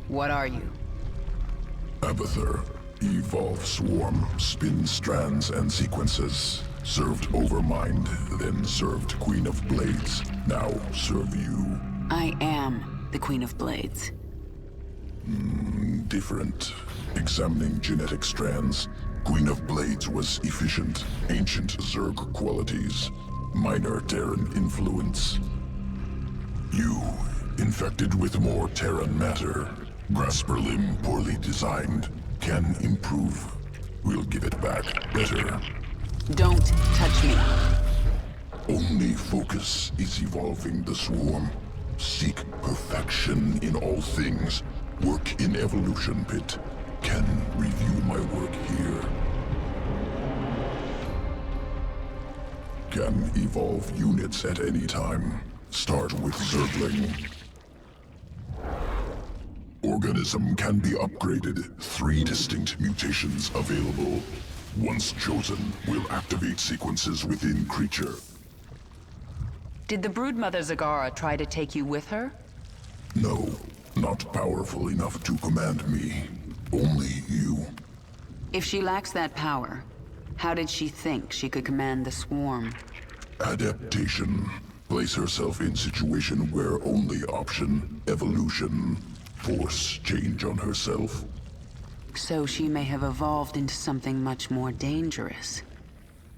What are you? Abathur. Evolve swarm, spin strands and sequences. Served Overmind, then served Queen of Blades. Now serve you. I am the Queen of Blades. Different. Examining genetic strands. Queen of Blades was efficient, ancient Zerg qualities. Minor Terran influence. You, infected with more Terran matter. Grasper limb poorly designed. Can improve. We'll give it back better. Don't touch me. Only focus is evolving the swarm. Seek perfection in all things. Work in evolution pit. Can review my work here. Can evolve units at any time. Start with Zergling. Organism can be upgraded. 3 distinct mutations available. Once chosen, will activate sequences within creature. Did the broodmother Zagara try to take you with her? No, not powerful enough to command me. Only you. If she lacks that power, how did she think she could command the swarm? Adaptation. Place herself in situation where only option, evolution. Force change on herself. So she may have evolved into something much more dangerous.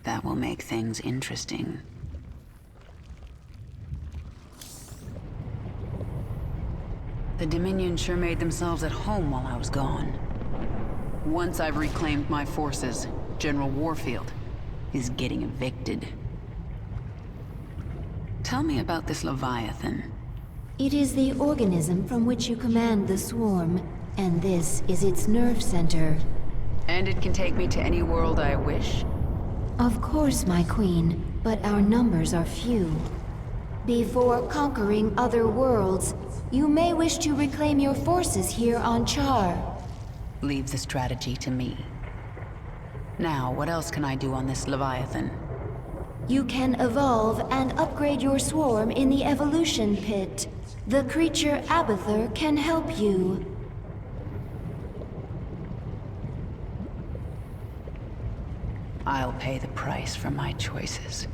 That will make things interesting. The Dominion sure made themselves at home while I was gone. Once I've reclaimed my forces, General Warfield is getting evicted. Tell me about this Leviathan. It is the organism from which you command the swarm, and this is its nerve center. And it can take me to any world I wish? Of course, my queen, but our numbers are few. Before conquering other worlds, you may wish to reclaim your forces here on Char. Leave the strategy to me. Now, what else can I do on this Leviathan? You can evolve and upgrade your swarm in the evolution pit. The creature Abathur can help you. I'll pay the price for my choices.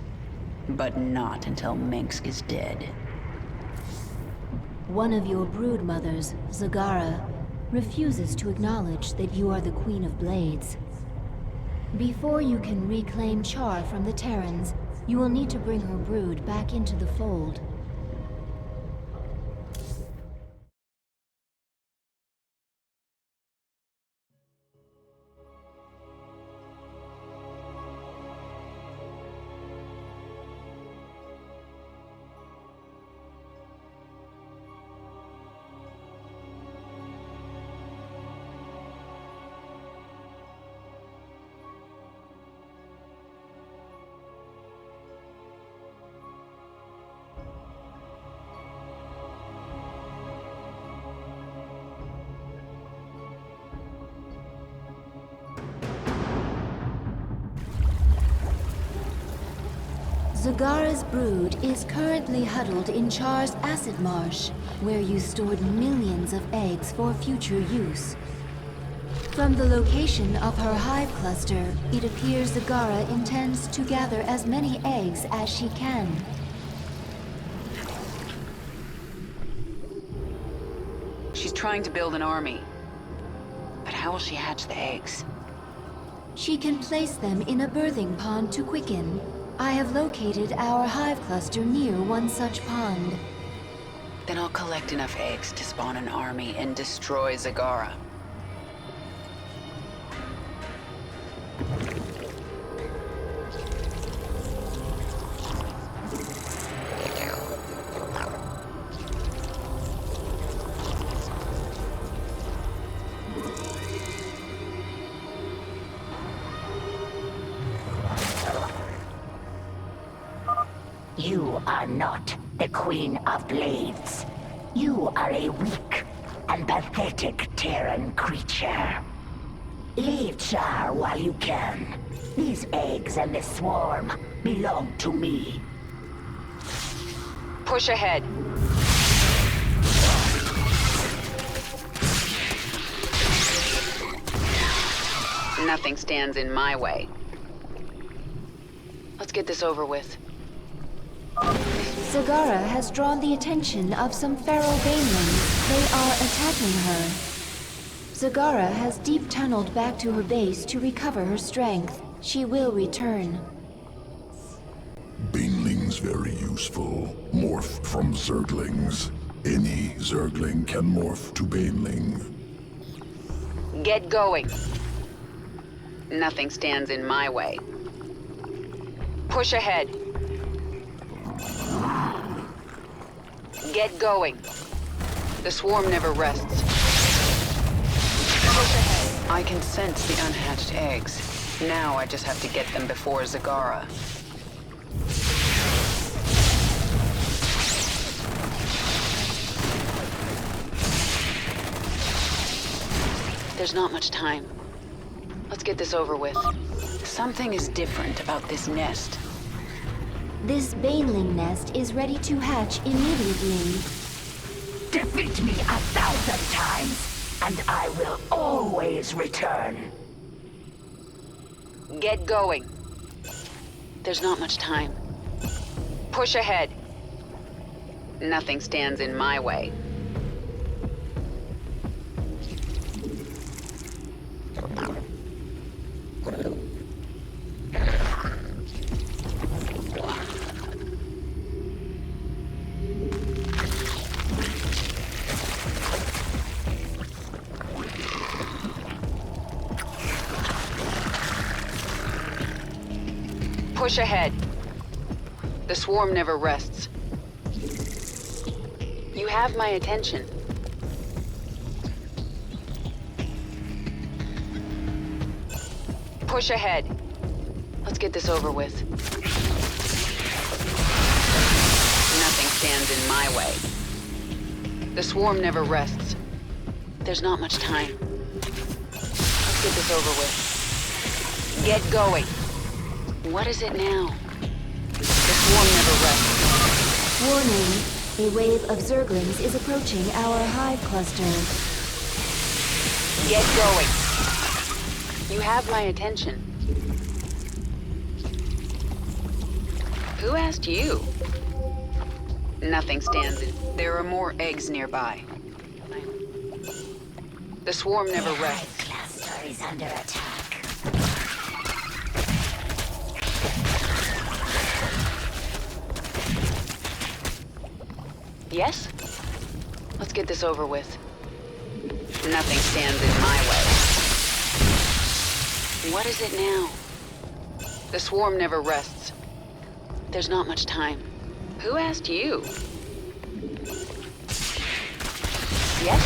But not until Minsk is dead. One of your brood mothers, Zagara, refuses to acknowledge that you are the Queen of Blades. Before you can reclaim Char from the Terrans, you will need to bring her brood back into the fold. Zagara's brood is currently huddled in Char's acid marsh, where you stored millions of eggs for future use. From the location of her hive cluster, it appears Zagara intends to gather as many eggs as she can. She's trying to build an army. But how will she hatch the eggs? She can place them in a birthing pond to quicken. I have located our hive cluster near one such pond. Then I'll collect enough eggs to spawn an army and destroy Zagara. You are not the Queen of Blades. You are a weak and pathetic Terran creature. Leave Char while you can. These eggs and this swarm belong to me. Push ahead. Nothing stands in my way. Let's get this over with. Zagara has drawn the attention of some feral banelings. They are attacking her. Zagara has deep tunneled back to her base to recover her strength. She will return. Banelings very useful. Morph from Zerglings. Any Zergling can morph to Baneling. Get going. Nothing stands in my way. Push ahead. Get going. The swarm never rests. Push ahead. I can sense the unhatched eggs. Now I just have to get them before Zagara. There's not much time. Let's get this over with. Something is different about this nest. This baneling nest is ready to hatch immediately. Defeat me 1,000 times, and I will always return. Get going. There's not much time. Push ahead. Nothing stands in my way. Push ahead. The swarm never rests. You have my attention. Push ahead. Let's get this over with. Nothing stands in my way. The swarm never rests. There's not much time. Let's get this over with. Get going. What is it now? The swarm never rests. Warning, a wave of Zerglings is approaching our hive cluster. Get going. You have my attention. Who asked you? Nothing stands in. There are more eggs nearby. The swarm never rests. Cluster is under attack. Yes? Let's get this over with. Nothing stands in my way. What is it now? The swarm never rests. There's not much time. Who asked you? Yes?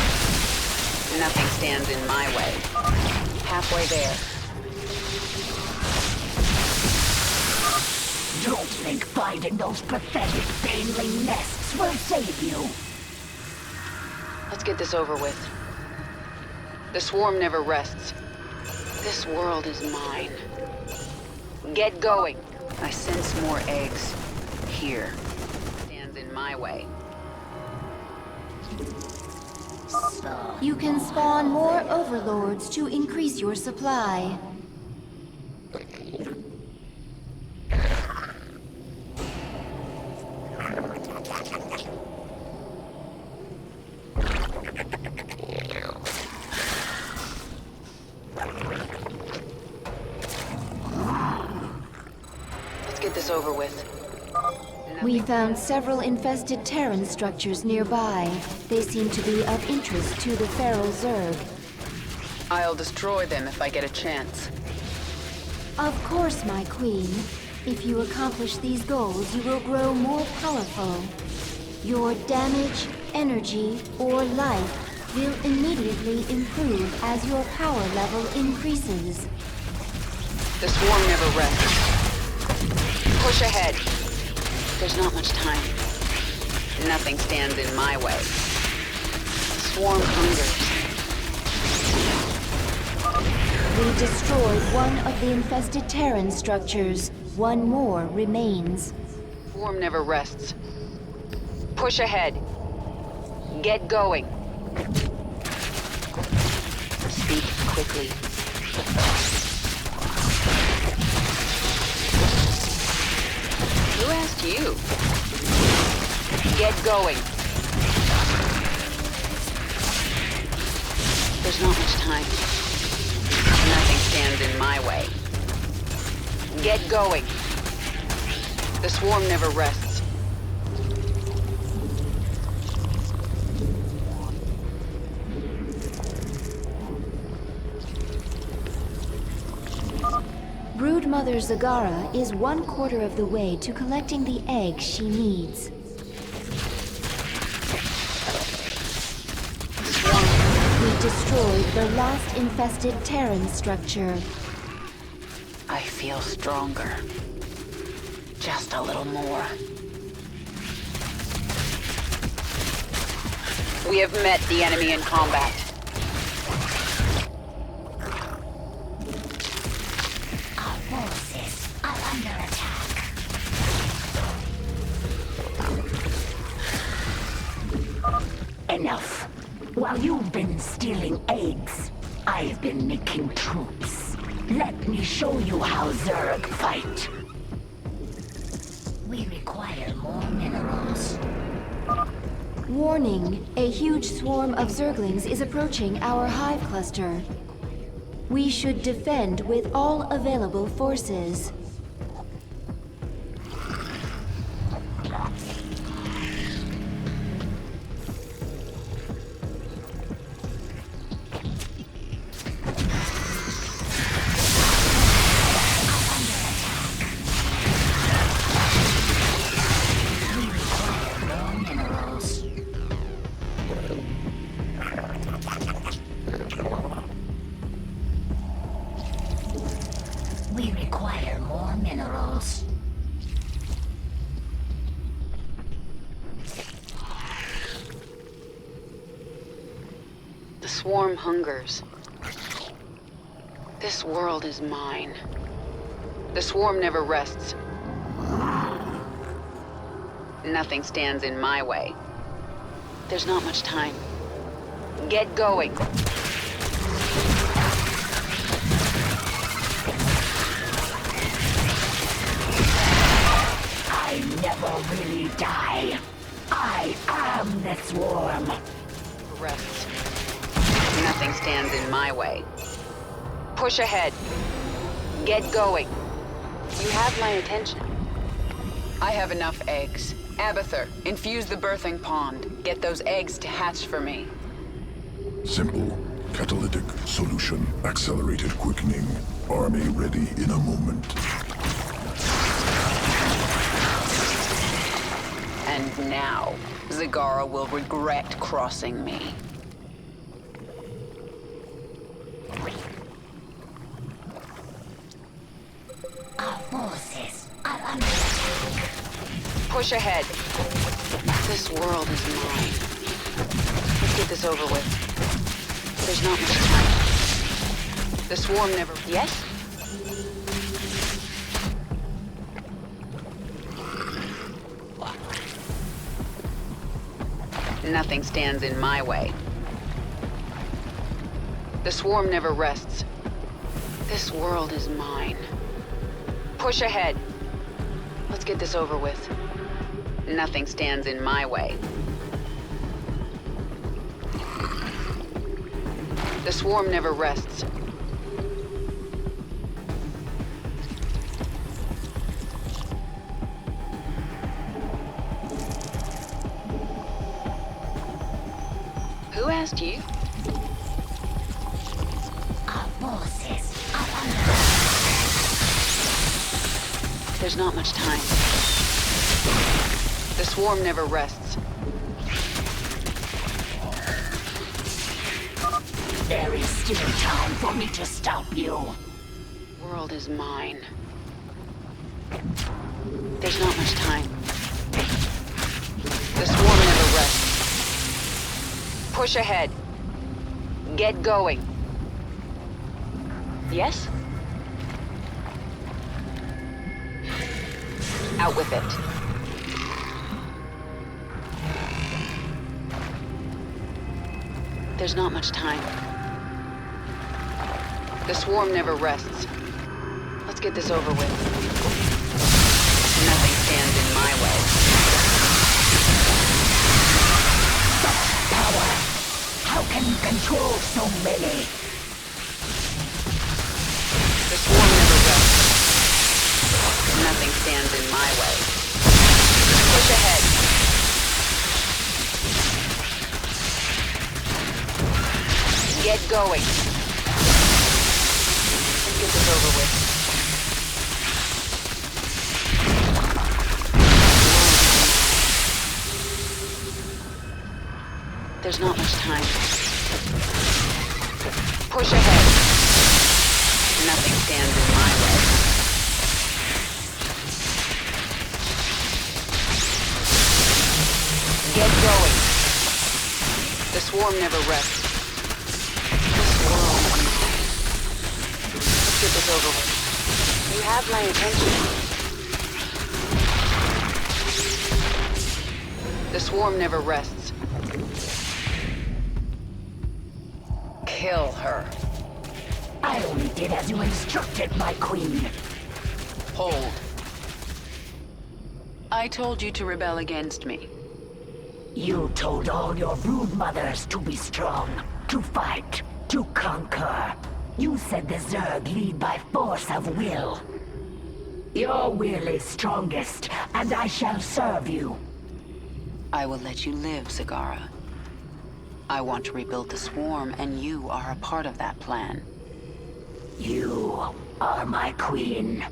Nothing stands in my way. Halfway there. Don't think finding those pathetic baneling nests will save you. Let's get this over with. The swarm never rests. This world is mine. Get going. I sense more eggs. Here. Stands in my way. You can spawn more overlords to increase your supply. Let's get this over with. We found several infested Terran structures nearby. They seem to be of interest to the feral Zerg. I'll destroy them if I get a chance. Of course, my queen. If you accomplish these goals, you will grow more powerful. Your damage, energy, or life will immediately improve as your power level increases. The swarm never rests. Push ahead. There's not much time. Nothing stands in my way. The swarm hungers. We destroyed one of the infested Terran structures. One more remains. Swarm never rests. Push ahead. Get going. Speak quickly. Who asked you? Get going. There's not much time. Nothing stands in my way. Get going. The swarm never rests. Broodmother Zagara is 1/4 of the way to collecting the egg she needs. We destroyed the last infested Terran structure. I feel stronger. Just a little more. We have met the enemy in combat. Our forces are under attack. Enough. While you've been stealing eggs, I've been making troops. Let me show you how Zerg fight. We require more minerals. Warning, a huge swarm of Zerglings is approaching our hive cluster. We should defend with all available forces. We require more minerals. The swarm hungers. This world is mine. The swarm never rests. Nothing stands in my way. There's not much time. Get going. I never really die. I am the swarm. Rest. Nothing stands in my way. Push ahead. Get going. You have my attention. I have enough eggs. Abathur, infuse the birthing pond. Get those eggs to hatch for me. Simple. Catalytic solution. Accelerated quickening. Army ready in a moment. And now, Zagara will regret crossing me. Our forces are under attack. Push ahead. This world is mine. Let's get this over with. There's not much time. The swarm never... Yes? Nothing stands in my way. The swarm never rests. This world is mine. Push ahead. Let's get this over with. Nothing stands in my way. The swarm never rests. Who asked you? Our forces are under attack. There's not much time. The swarm never rests. There is still time for me to stop you. The world is mine. There's not much time. The swarm never rests. Push ahead. Get going. Yes? Out with it. There's not much time. The swarm never rests. Let's get this over with. Nothing stand in my way. Power! How can you control so many? The swarm never rests. Nothing stands in my way. Push ahead. Get going. Let's get this over with. There's not much time. Push ahead. Nothing stands in my way. Get going. The swarm never rests. This world. Let's get this over with. You have my attention. The swarm never rests. Kill her. I only did as you instructed, my queen. Hold. I told you to rebel against me. You told all your brood mothers to be strong, to fight, to conquer. You said the Zerg lead by force of will. Your will is strongest, and I shall serve you. I will let you live, Zagara. I want to rebuild the swarm, and you are a part of that plan. You are my queen.